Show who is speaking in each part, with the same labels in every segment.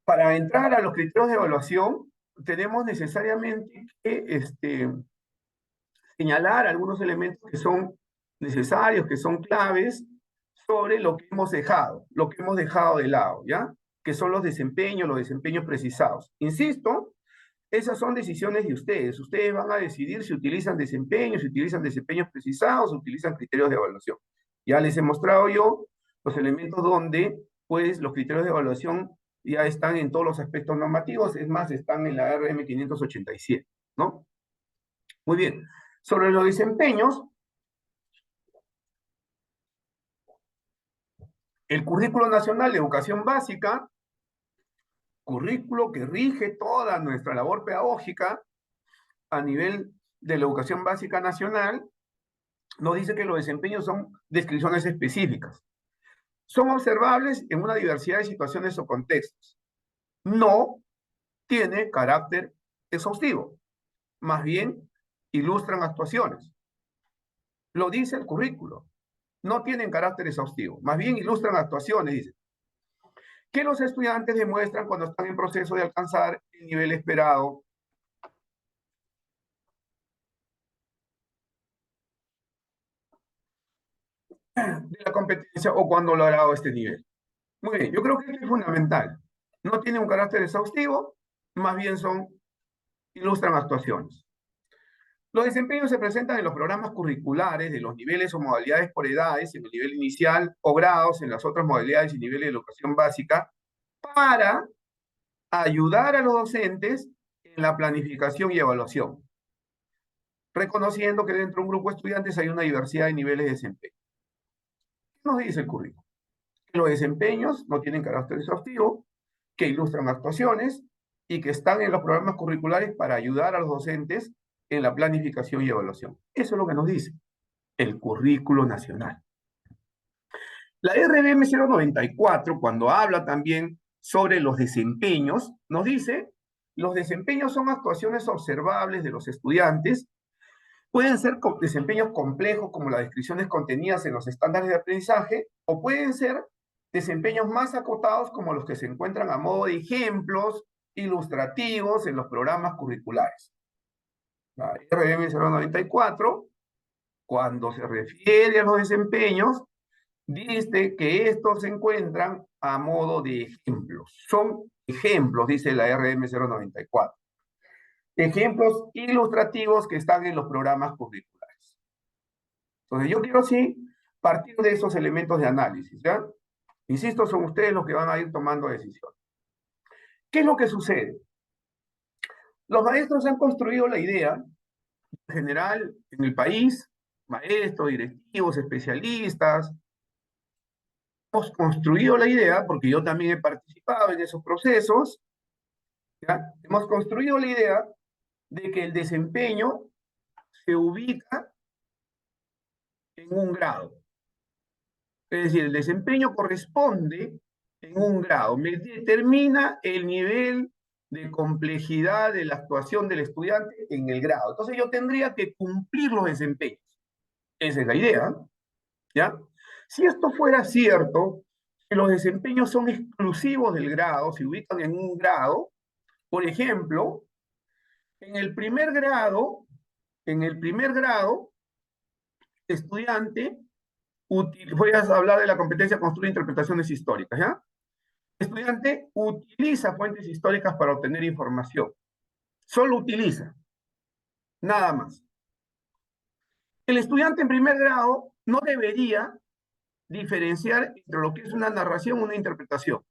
Speaker 1: para entrar a los criterios de evaluación, tenemos necesariamente que señalar algunos elementos que son necesarios, que son claves sobre lo que hemos dejado de lado, ¿ya? Que son los desempeños precisados. Insisto, esas son decisiones de ustedes. Ustedes van a decidir si utilizan desempeños precisados, o utilizan criterios de evaluación. Ya les he mostrado yo los elementos donde, pues, los criterios de evaluación ya están en todos los aspectos normativos, es más, están en la RM 587, ¿no? Muy bien. Sobre los desempeños, el Currículo Nacional de Educación Básica, currículo que rige toda nuestra labor pedagógica a nivel de la educación básica nacional, nos dice que los desempeños son descripciones específicas. Son observables en una diversidad de situaciones o contextos. No tiene carácter exhaustivo, más bien ilustran actuaciones. Lo dice el currículo. No tienen carácter exhaustivo, más bien ilustran actuaciones, dice, que los estudiantes demuestran cuando están en proceso de alcanzar el nivel esperado de la competencia o cuando lo ha logrado este nivel. Muy bien, yo creo que esto es fundamental. No tiene un carácter exhaustivo, más bien ilustran actuaciones. Los desempeños se presentan en los programas curriculares de los niveles o modalidades por edades, en el nivel inicial o grados, en las otras modalidades y niveles de educación básica, para ayudar a los docentes en la planificación y evaluación, reconociendo que dentro de un grupo de estudiantes hay una diversidad de niveles de desempeño. ¿Qué nos dice el currículo? Que los desempeños no tienen carácter exhaustivo, que ilustran actuaciones y que están en los programas curriculares para ayudar a los docentes en la planificación y evaluación. Eso es lo que nos dice el currículo nacional. La RBM 094, cuando habla también sobre los desempeños, nos dice, los desempeños son actuaciones observables de los estudiantes, pueden ser desempeños complejos como las descripciones contenidas en los estándares de aprendizaje, o pueden ser desempeños más acotados como los que se encuentran a modo de ejemplos ilustrativos en los programas curriculares. La RBM 094, cuando se refiere a los desempeños, dice que estos se encuentran a modo de ejemplos. Son ejemplos, dice la RM 094. Ejemplos ilustrativos que están en los programas curriculares. Entonces, yo quiero sí partir de esos elementos de análisis, ¿ya? Insisto, son ustedes los que van a ir tomando decisiones. ¿Qué es lo que sucede? Los maestros han construido la idea, en general, en el país, maestros, directivos, especialistas, hemos construido la idea, porque yo también he participado en esos procesos, ¿ya? Hemos construido la idea de que el desempeño se ubica en un grado. Es decir, el desempeño corresponde en un grado, me determina el nivel de complejidad de la actuación del estudiante en el grado. Entonces yo tendría que cumplir los desempeños. Esa es la idea, ¿ya? Si esto fuera cierto, que los desempeños son exclusivos del grado, se ubican en un grado, por ejemplo, en el primer grado, estudiante, voy a hablar de la competencia construir interpretaciones históricas, ¿ya? El estudiante utiliza fuentes históricas para obtener información. Solo utiliza, nada más. El estudiante en primer grado no debería diferenciar entre lo que es una narración y una interpretación,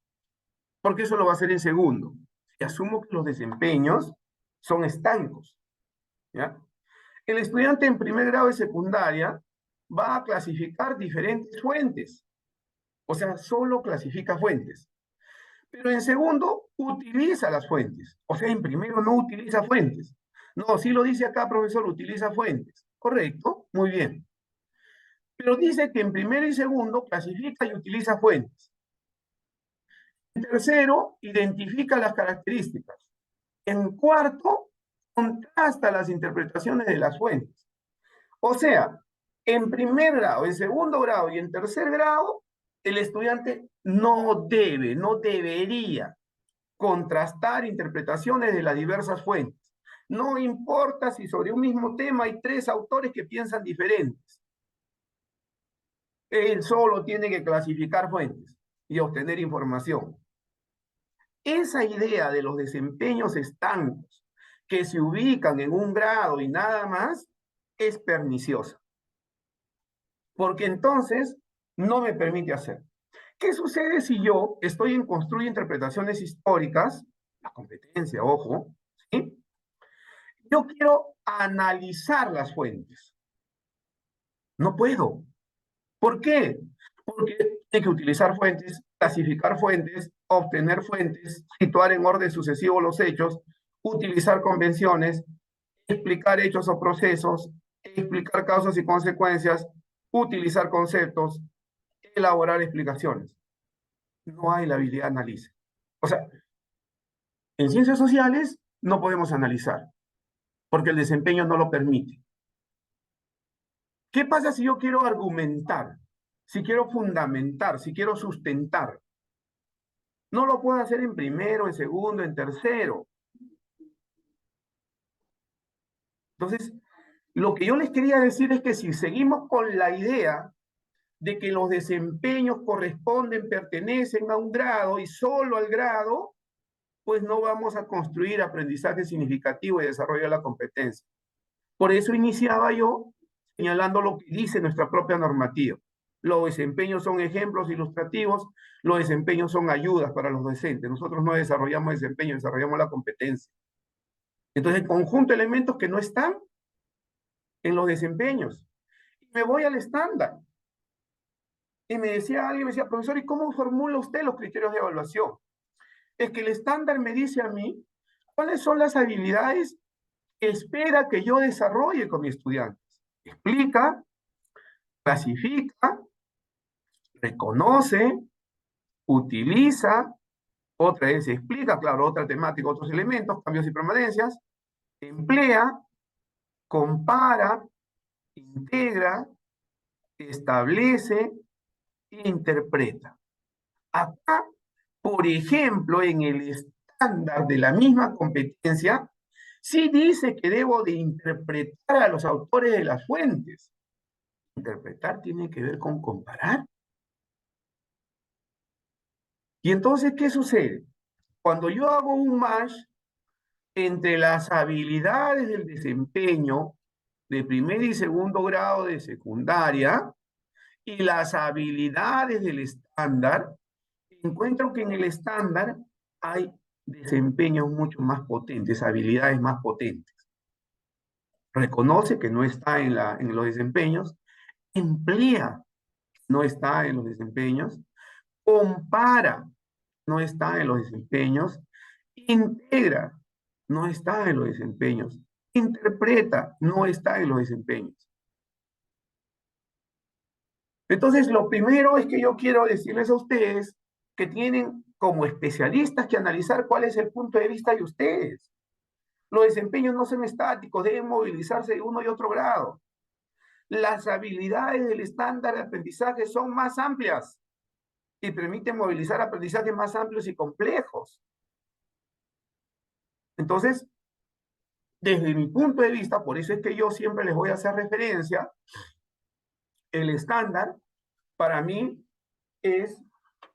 Speaker 1: porque eso lo va a hacer en segundo. Y asumo que los desempeños son estancos, ¿ya? El estudiante en primer grado de secundaria va a clasificar diferentes fuentes, o sea, solo clasifica fuentes. Pero en segundo, utiliza las fuentes, o sea, en primero no utiliza fuentes. No, sí lo dice acá, profesor, utiliza fuentes. Correcto, muy bien. Pero dice que en primero y segundo clasifica y utiliza fuentes. En tercero, identifica las características. En cuarto, contrasta las interpretaciones de las fuentes. O sea, en primer grado, en segundo grado y en tercer grado, el estudiante no debe, no debería contrastar interpretaciones de las diversas fuentes. No importa si sobre un mismo tema hay 3 autores que piensan diferentes. Él solo tiene que clasificar fuentes y obtener información. Esa idea de los desempeños estancos que se ubican en un grado y nada más es perniciosa. Porque entonces no me permite hacer. ¿Qué sucede si yo estoy en construye interpretaciones históricas, la competencia, ojo, ¿sí? Yo quiero analizar las fuentes. No puedo. ¿Por qué? Porque hay que utilizar fuentes, clasificar fuentes, obtener fuentes, situar en orden sucesivo los hechos, utilizar convenciones, explicar hechos o procesos, explicar causas y consecuencias, utilizar conceptos, elaborar explicaciones. No hay la habilidad de análisis. O sea, en ciencias sociales no podemos analizar, porque el desempeño no lo permite. ¿Qué pasa si yo quiero argumentar? Si quiero fundamentar, si quiero sustentar. No lo puedo hacer en primero, en segundo, en tercero. Entonces, lo que yo les quería decir es que si seguimos con la idea de que los desempeños corresponden, pertenecen a un grado y solo al grado, pues no vamos a construir aprendizaje significativo y desarrollo de la competencia. Por eso iniciaba yo señalando lo que dice nuestra propia normativa. Los desempeños son ejemplos ilustrativos, los desempeños son ayudas para los docentes. Nosotros no desarrollamos desempeño, desarrollamos la competencia. Entonces, el conjunto de elementos que no están en los desempeños. Y me voy al estándar. Y me decía alguien, me decía, profesor, ¿y cómo formula usted los criterios de evaluación? Es que el estándar me dice a mí cuáles son las habilidades que espera que yo desarrolle con mis estudiantes. Explica, clasifica, reconoce, utiliza, otra vez explica, claro, otra temática, otros elementos, cambios y permanencias, emplea, compara, integra, establece e interpreta. Acá, por ejemplo, en el estándar de la misma competencia, sí dice que debo de interpretar a los autores de las fuentes. Interpretar tiene que ver con comparar. Y entonces, ¿qué sucede? Cuando yo hago un match entre las habilidades del desempeño de primer y segundo grado de secundaria y las habilidades del estándar, encuentro que en el estándar hay desempeños mucho más potentes, habilidades más potentes. Reconoce que no está en los desempeños, emplea, no está en los desempeños, compara, no está en los desempeños, integra, no está en los desempeños, interpreta, no está en los desempeños. Entonces, lo primero es que yo quiero decirles a ustedes que tienen como especialistas que analizar cuál es el punto de vista de ustedes. Los desempeños no son estáticos, deben movilizarse de uno y otro grado. Las habilidades del estándar de aprendizaje son más amplias y permiten movilizar aprendizajes más amplios y complejos. Entonces, desde mi punto de vista, por eso es que yo siempre les voy a hacer referencia, el estándar para mí es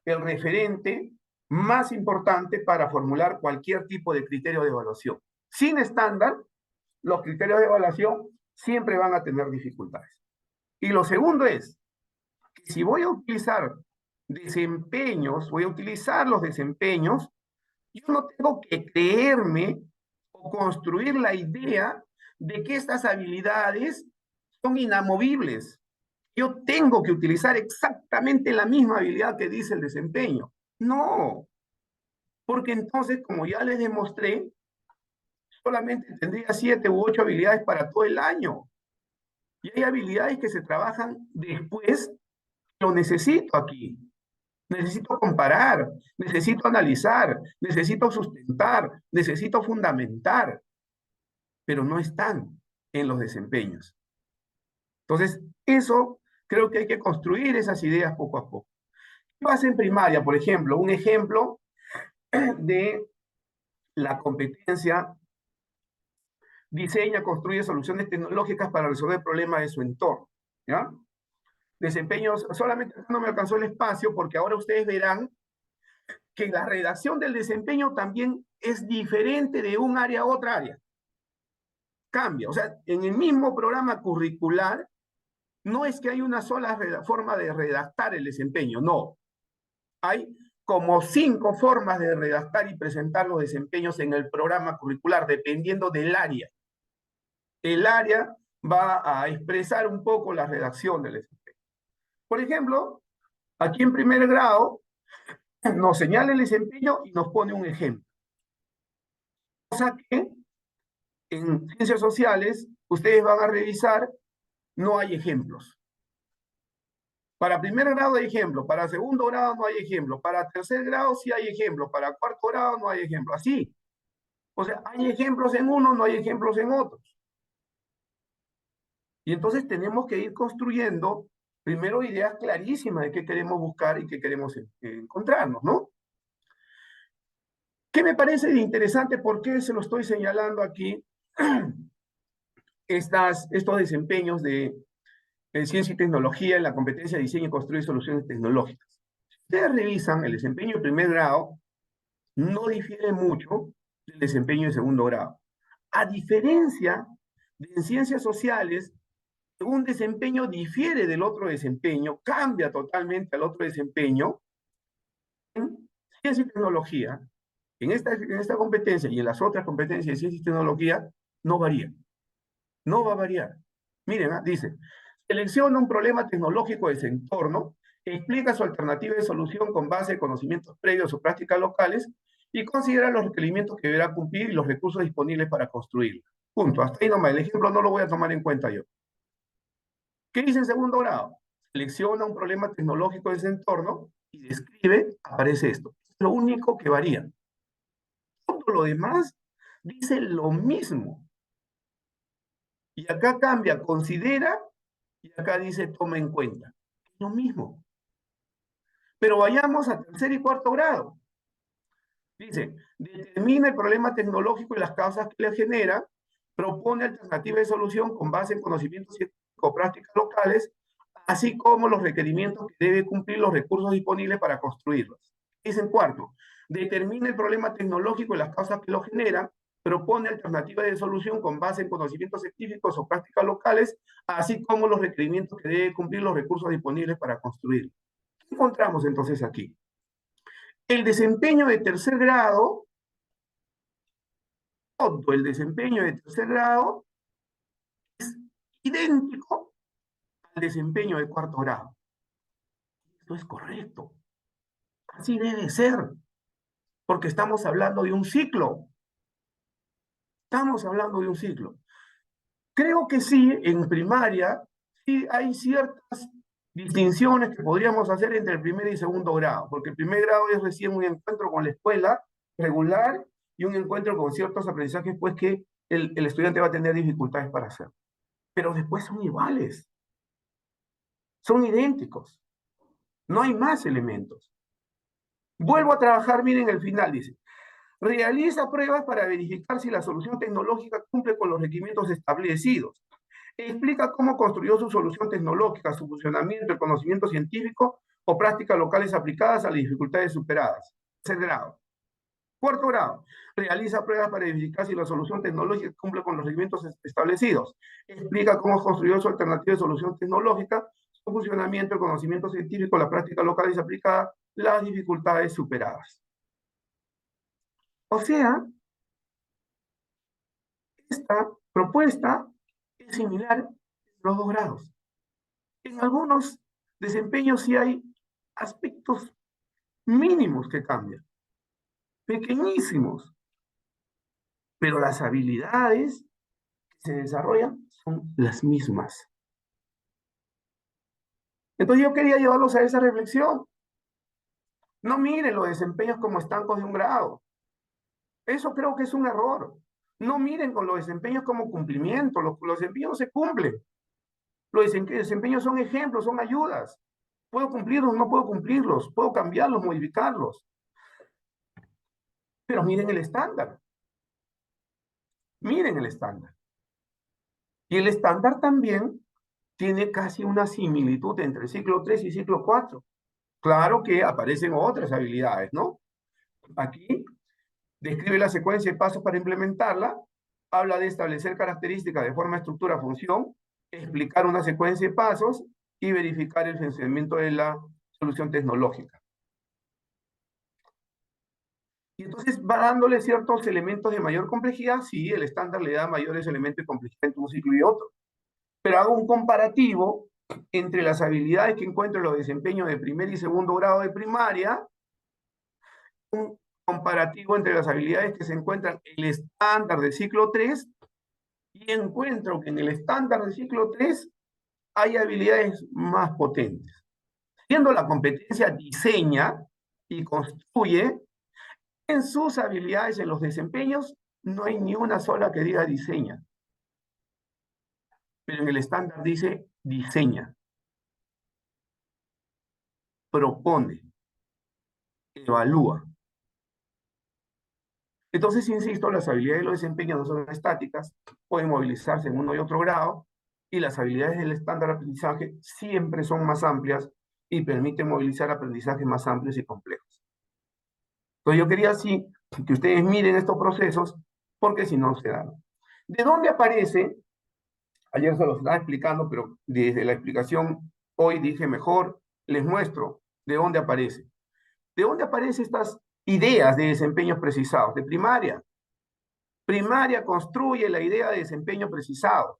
Speaker 1: el referente más importante para formular cualquier tipo de criterio de evaluación. Sin estándar, los criterios de evaluación siempre van a tener dificultades. Y lo segundo es que si voy a utilizar desempeños, voy a utilizar los desempeños, yo no tengo que creerme o construir la idea de que estas habilidades son inamovibles. Yo tengo que utilizar exactamente la misma habilidad que dice el desempeño. No, porque entonces, como ya les demostré, solamente tendría 7 u 8 habilidades para todo el año. Y hay habilidades que se trabajan después, lo necesito aquí. Necesito comparar, necesito analizar, necesito sustentar, necesito fundamentar, pero no están en los desempeños. Entonces, eso creo que hay que construir esas ideas poco a poco. Vas en primaria, por ejemplo, un ejemplo de la competencia: diseña, construye soluciones tecnológicas para resolver problemas de su entorno, ¿ya? Desempeños, solamente no me alcanzó el espacio porque ahora ustedes verán que la redacción del desempeño también es diferente de un área a otra área. Cambia, o sea, en el mismo programa curricular no es que hay una sola forma de redactar el desempeño, no. Hay como 5 formas de redactar y presentar los desempeños en el programa curricular, dependiendo del área. El área va a expresar un poco la redacción del desempeño. Por ejemplo, aquí en primer grado nos señala el desempeño y nos pone un ejemplo. Cosa que en ciencias sociales ustedes van a revisar, no hay ejemplos. Para primer grado hay ejemplo, para segundo grado no hay ejemplo, para tercer grado sí hay ejemplo, para cuarto grado no hay ejemplo, así. O sea, hay ejemplos en unos, no hay ejemplos en otros. Y entonces tenemos que ir construyendo primero ideas clarísimas de qué queremos buscar y qué queremos encontrarnos, ¿no? ¿Qué me parece interesante? ¿Por qué se lo estoy señalando aquí? Estos desempeños de ciencia y tecnología en la competencia de diseño y construir soluciones tecnológicas. Si ustedes revisan el desempeño de primer grado, no difiere mucho del desempeño de segundo grado. A diferencia de en ciencias sociales, un desempeño difiere del otro desempeño, cambia totalmente al otro desempeño. En ciencia y tecnología, en esta competencia y en las otras competencias de ciencia y tecnología, no varía. No va a variar. Miren, dice, selecciona un problema tecnológico de su entorno, explica su alternativa de solución con base en conocimientos previos o prácticas locales y considera los requerimientos que deberá cumplir y los recursos disponibles para construirlo. Punto. Hasta ahí nomás. El ejemplo no lo voy a tomar en cuenta yo. ¿Qué dice en segundo grado? Selecciona un problema tecnológico de ese entorno y describe, aparece esto. Es lo único que varía. Todo lo demás dice lo mismo. Y acá cambia, considera, y acá dice toma en cuenta. Es lo mismo. Pero vayamos a tercer y cuarto grado. Dice, determina el problema tecnológico y las causas que le genera, propone alternativas de solución con base en conocimientos científicos o prácticas locales, así como los requerimientos que debe cumplir los recursos disponibles para construirlos. Dice en cuarto, determina el problema tecnológico y las causas que lo generan, propone alternativas de solución con base en conocimientos científicos o prácticas locales, así como los requerimientos que debe cumplir los recursos disponibles para construirlo. ¿Qué encontramos entonces aquí? El desempeño de tercer grado, todo el desempeño de tercer grado es idéntico al desempeño de cuarto grado. Esto es correcto. Así debe ser, porque estamos hablando de un ciclo. Estamos hablando de un ciclo. Creo que sí, en primaria, sí hay ciertas distinciones que podríamos hacer entre el primer y segundo grado, porque el primer grado es recién un encuentro con la escuela regular y un encuentro con ciertos aprendizajes, pues que el estudiante va a tener dificultades para hacer. Pero después son iguales, son idénticos, no hay más elementos. Vuelvo a trabajar, miren el final, dice. Realiza pruebas para verificar si la solución tecnológica cumple con los requerimientos establecidos. Explica cómo construyó su solución tecnológica, su funcionamiento, el conocimiento científico o prácticas locales aplicadas a las dificultades superadas. Tercer grado. Cuarto grado. Realiza pruebas para verificar si la solución tecnológica cumple con los requerimientos establecidos. Explica cómo construyó su alternativa de solución tecnológica, su funcionamiento, el conocimiento científico, la práctica local aplicada, las dificultades superadas. O sea, esta propuesta es similar en los dos grados. En algunos desempeños sí hay aspectos mínimos que cambian, pequeñísimos, pero las habilidades que se desarrollan son las mismas. Entonces yo quería llevarlos a esa reflexión. No miren los desempeños como estancos de un grado. Eso creo que es un error. No miren con los desempeños como cumplimiento. Los desempeños no se cumplen. Los desempeños son ejemplos, son ayudas. ¿Puedo cumplirlos? No puedo cumplirlos. ¿Puedo cambiarlos, modificarlos? Pero miren el estándar. Miren el estándar. Y el estándar también tiene casi una similitud entre ciclo 3 y ciclo 4. Claro que aparecen otras habilidades, ¿no? Aquí describe la secuencia de pasos para implementarla, habla de establecer características de forma, estructura, función, explicar una secuencia de pasos y verificar el funcionamiento de la solución tecnológica. Y entonces va dándole ciertos elementos de mayor complejidad, sí, el estándar le da mayores elementos de complejidad entre un ciclo y otro, pero hago un comparativo entre las habilidades que encuentro en los desempeños de primer y segundo grado de primaria, un comparativo entre las habilidades que se encuentran en el estándar del ciclo 3 y encuentro que en el estándar del ciclo 3 hay habilidades más potentes. Siendo la competencia diseña y construye, en sus habilidades, en los desempeños, no hay ni una sola que diga diseña. Pero en el estándar dice diseña, propone, evalúa. Entonces, insisto, las habilidades de los desempeños no son estáticas, pueden movilizarse en uno y otro grado, y las habilidades del estándar de aprendizaje siempre son más amplias y permiten movilizar aprendizajes más amplios y complejos. Entonces, yo quería así que ustedes miren estos procesos, porque si no se dan. ¿De dónde aparece? Ayer se los estaba explicando, pero desde la explicación hoy dije mejor, les muestro de dónde aparece. ¿De dónde aparecen estas ideas de desempeños precisados? De primaria. Primaria construye la idea de desempeño precisado.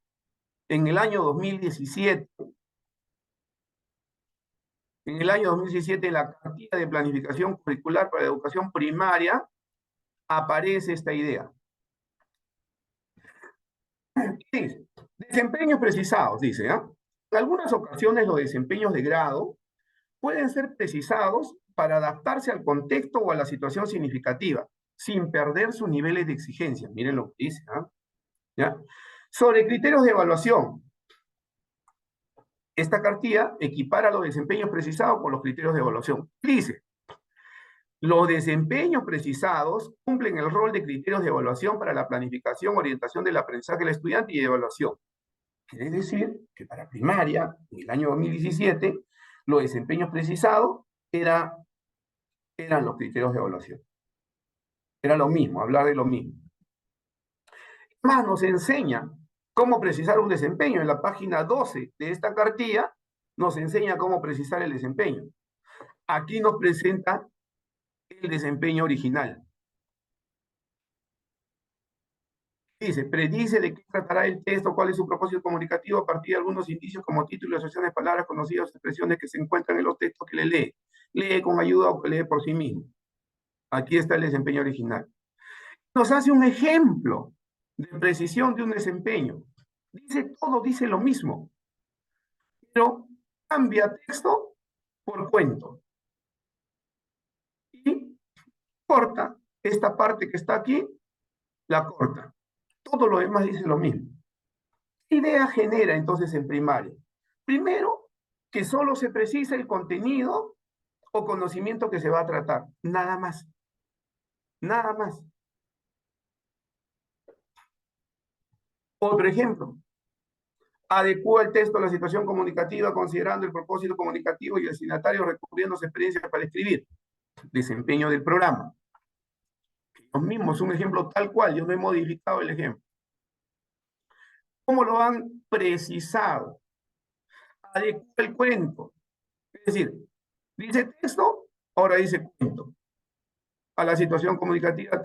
Speaker 1: En el año 2017, en la cartilla de planificación curricular para la educación primaria, aparece esta idea. Dice, desempeños precisados, dice, ¿ah? En algunas ocasiones los desempeños de grado pueden ser precisados para adaptarse al contexto o a la situación significativa, sin perder sus niveles de exigencia. Miren lo que dice, ¿ah? ¿Ya? Sobre criterios de evaluación. Esta cartilla equipara los desempeños precisados con los criterios de evaluación. Dice, los desempeños precisados cumplen el rol de criterios de evaluación para la planificación, orientación del aprendizaje del estudiante y de evaluación. Quiere decir que para primaria, en el año 2017, los desempeños precisados eran los criterios de evaluación. Era lo mismo, hablar de lo mismo. Más nos enseña cómo precisar un desempeño. En la página 12 de esta cartilla nos enseña cómo precisar el desempeño. Aquí nos presenta el desempeño original. Dice, predice de qué tratará el texto, cuál es su propósito comunicativo a partir de algunos indicios como título, asociaciones, palabras conocidas, expresiones que se encuentran en los textos que le lee. Lee con ayuda o que lee por sí mismo. Aquí está el desempeño original. Nos hace un ejemplo de precisión de un desempeño. Dice todo, dice lo mismo, pero cambia texto por cuento. Y corta esta parte que está aquí, la corta. Todo lo demás dice lo mismo. ¿Qué idea genera entonces en primaria? Primero, que solo se precisa el contenido o conocimiento que se va a tratar. Nada más. Nada más. Otro ejemplo. Adecúa el texto a la situación comunicativa considerando el propósito comunicativo y el destinatario recurriendo a su experiencia para escribir. Desempeño del programa. Los mismos, un ejemplo tal cual, yo no he modificado el ejemplo. ¿Cómo lo han precisado? Adecúa el cuento. Es decir, dice texto, ahora dice cuento. A la situación comunicativa,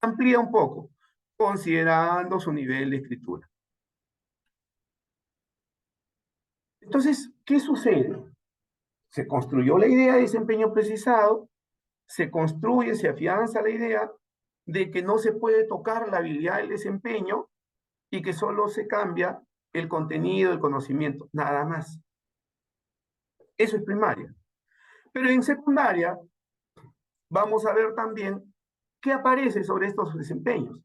Speaker 1: amplía un poco, considerando su nivel de escritura. Entonces, ¿qué sucede? Se construyó la idea de desempeño precisado, se construye, se afianza la idea de que no se puede tocar la habilidad del desempeño y que solo se cambia el contenido, el conocimiento, nada más. Eso es primaria. Pero en secundaria vamos a ver también qué aparece sobre estos desempeños.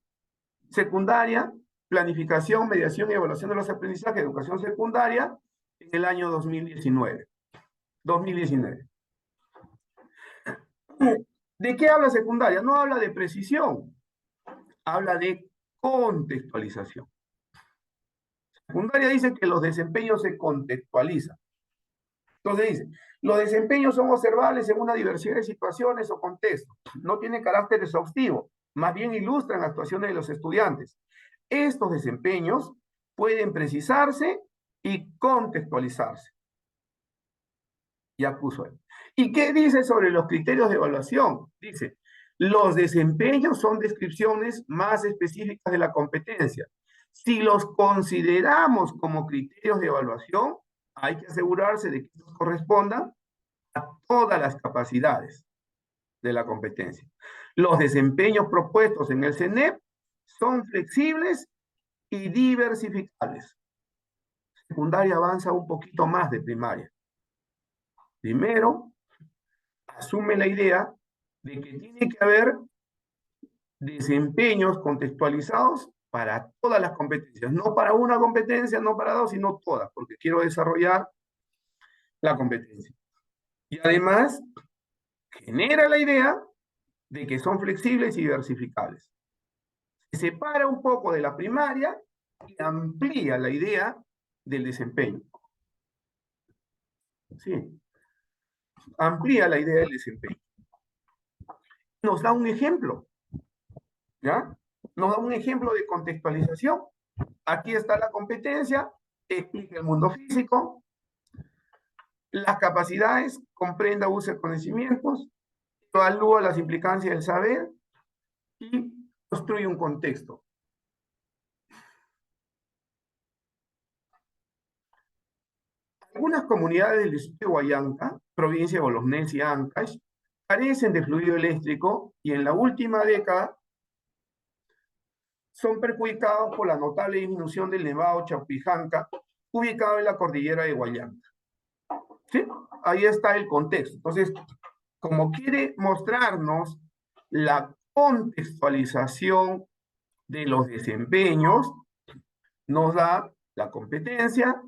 Speaker 1: Secundaria, planificación, mediación y evaluación de los aprendizajes de educación secundaria en el año 2019. 2019. ¿De qué habla secundaria? No habla de precisión, habla de contextualización. Secundaria dice que los desempeños se contextualizan. Entonces dice, los desempeños son observables en una diversidad de situaciones o contextos. No tienen carácter exhaustivo, más bien ilustran actuaciones de los estudiantes. Estos desempeños pueden precisarse y contextualizarse. Ya puso ahí. ¿Y qué dice sobre los criterios de evaluación? Dice, los desempeños son descripciones más específicas de la competencia. Si los consideramos como criterios de evaluación, hay que asegurarse de que estos correspondan a todas las capacidades de la competencia. Los desempeños propuestos en el CENEP son flexibles y diversificables. Secundaria avanza un poquito más de primaria. Primero, asume la idea de que tiene que haber desempeños contextualizados para todas las competencias, no para una competencia, no para dos, sino todas, porque quiero desarrollar la competencia. Y además, genera la idea de que son flexibles y diversificables. Se separa un poco de la primaria y amplía la idea del desempeño. Sí, amplía la idea del desempeño. Nos da un ejemplo, ¿ya? Nos da un ejemplo de contextualización. Aquí está la competencia, explica el mundo físico, las capacidades, comprenda, use conocimientos, evalúa las implicancias del saber y construye un contexto. Algunas comunidades del distrito de Huallanca, provincia de Bolosnés y Ancash, carecen de fluido eléctrico y en la última década son perjudicados por la notable disminución del nevado Chaupijanca, ubicado en la cordillera de Huallanca. ¿Sí? Ahí está el contexto. Entonces, como quiere mostrarnos la contextualización de los desempeños, nos da la competencia,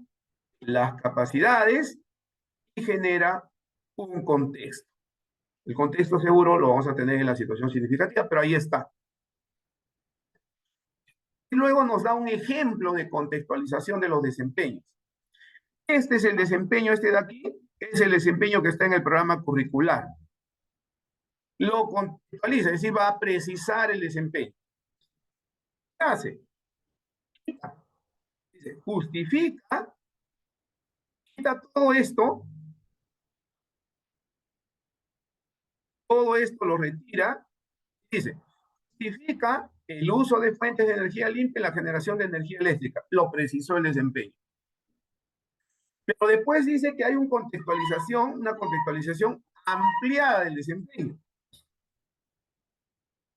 Speaker 1: las capacidades y genera un contexto. El contexto seguro lo vamos a tener en la situación significativa, pero ahí está. Y luego nos da un ejemplo de contextualización de los desempeños. Este es el desempeño, este de aquí, es el desempeño que está en el programa curricular. Lo contextualiza, es decir, va a precisar el desempeño. ¿Qué hace? Dice, justifica, quita todo esto lo retira, dice, justifica el uso de fuentes de energía limpia en la generación de energía eléctrica. Lo precisó el desempeño. Pero después dice que hay una contextualización ampliada del desempeño.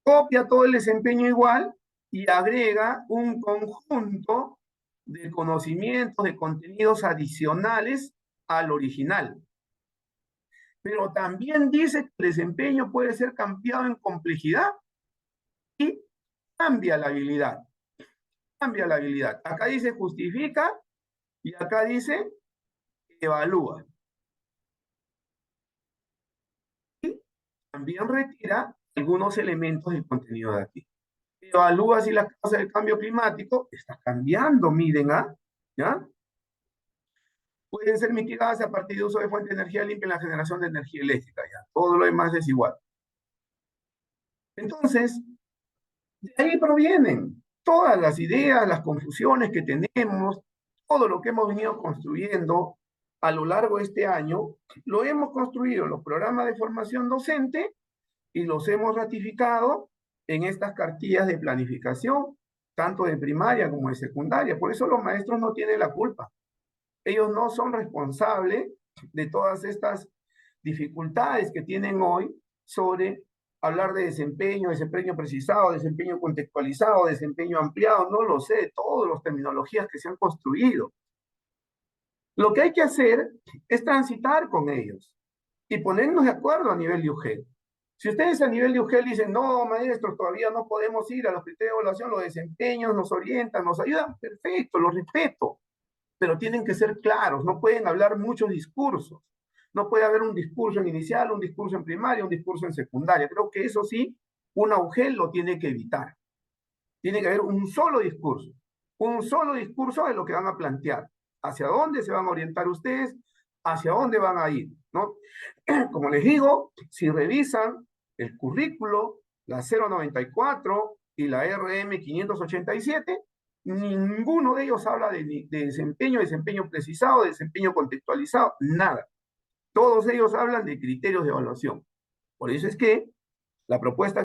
Speaker 1: Copia todo el desempeño igual y agrega un conjunto de conocimientos, de contenidos adicionales al original. Pero también dice que el desempeño puede ser cambiado en complejidad y cambia la habilidad. Cambia la habilidad. Acá dice justifica y acá dice evalúa. Y también retira algunos elementos del contenido de aquí. Evalúa si las causas del cambio climático está cambiando, miren, ¿ya? Pueden ser mitigadas a partir de uso de fuentes de energía limpia en la generación de energía eléctrica, ¿ya? Todo lo demás es igual. Entonces, de ahí provienen todas las ideas, las confusiones que tenemos, todo lo que hemos venido construyendo a lo largo de este año, lo hemos construido en los programas de formación docente y los hemos ratificado en estas cartillas de planificación, tanto de primaria como de secundaria. Por eso los maestros no tienen la culpa. Ellos no son responsables de todas estas dificultades que tienen hoy sobre hablar de desempeño precisado, desempeño contextualizado, desempeño ampliado, no lo sé, todas las terminologías que se han construido. Lo que hay que hacer es transitar con ellos y ponernos de acuerdo a nivel de UGEL. Si ustedes a nivel de UGEL dicen, no, maestros, todavía no podemos ir a los criterios de evaluación, los desempeños nos orientan, nos ayudan, perfecto, lo respeto, pero tienen que ser claros, no pueden hablar muchos discursos, No puede haber un discurso en inicial, un discurso en primaria, un discurso en secundaria. Creo que eso sí, una UGEL lo tiene que evitar. Tiene que haber un solo discurso de lo que van a plantear, hacia dónde se van a orientar ustedes, hacia dónde van a ir, ¿no? Como les digo, si revisan el currículo, la 094 y la RM 587, ninguno de ellos habla de desempeño precisado, de desempeño contextualizado, nada. Todos ellos hablan de criterios de evaluación. Por eso es que la propuesta